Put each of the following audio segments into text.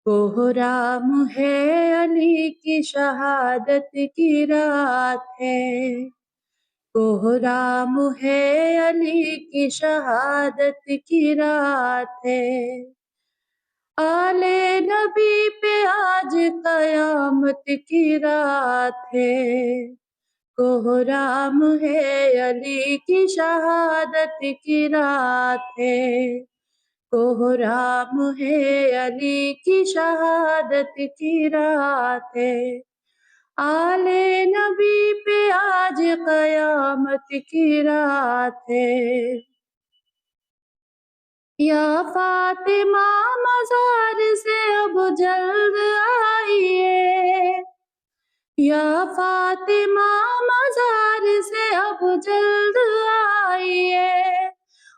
कोहराम है अली की शहादत की रात है। कोहराम है अली की शहादत की रात है। आले नबी पे आज कयामत की रात है। कोहराम है अली की शहादत की रात है। कोहराम है अली की शहादत की रात है। आले नबी पे आज कयामत की रात है। या फातिमा मज़ार से अब जल्द आइए। या फातिमा मज़ार से अब जल्द आइए।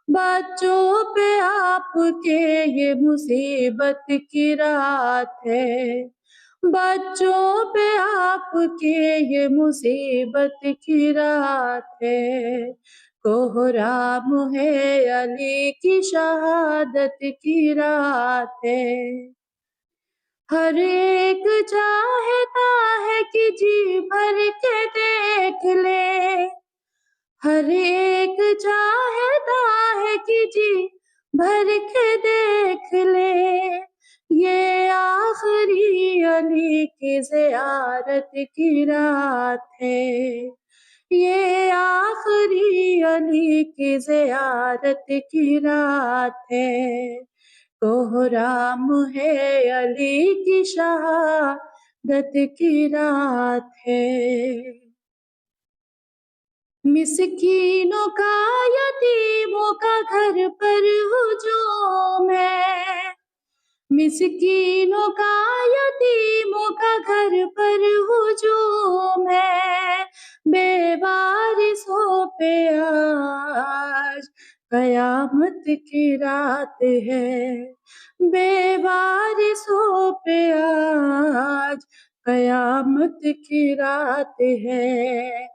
बच्चों पे आपके ये मुसीबत की रात है। बच्चों पे आपके ये मुसीबत की रात है। कोहराम है अली की शहादत की रात है। हर एक चाहता है कि जी भर के देख ले। हर एक चाहता है कि जी भर के देख ले। ये आखिरी अली की ज़ियारत की रात है। ये आखिरी अली की ज़ियारत की रात है। कोहराम है अली की शहादत की रात है। मिस्कीनों का यतीमों का घर पर हुजूम है। मिस्कीनों का यतीमों का घर पर हुजूम है। बेवारिसों पे आज कयामत की रात है। बेवारिसों पे आज कयामत की रात है।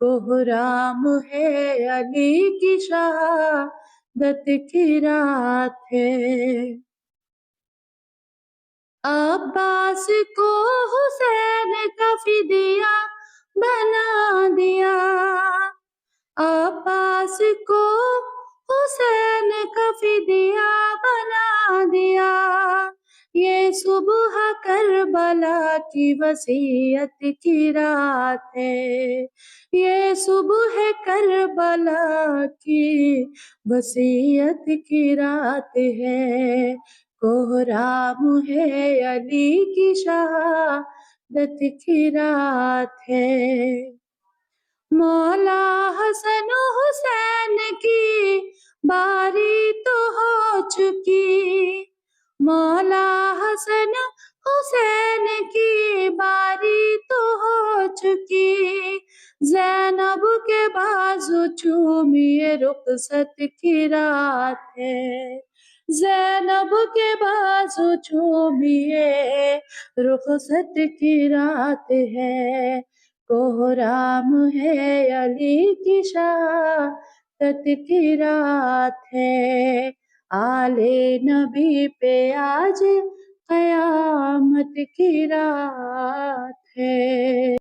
कोहराम है अली की शहादत की रात है। अब्बास को हुसैन का फिदिया बना दिया। अब्बास को हुसैन का फिदिया बना दिया। ये सुबह करबला की वसीयत की रात है। ये सुबह करबला की वसीयत की रात है। कोहराम है अली की शहादत की रात है। मौला हसन हुसैन की बारी तो हो चुकी। मौला हसन हुसैन की बारी तो हो चुकी। ज़ैनब के बाजू चूमिए रुखसत की रात है। ज़ैनब के बाजू चूमिए रुखसत की रात है। कोहराम है अली की शहादत की रात है। आले नबी पे आज कयामत की रात है।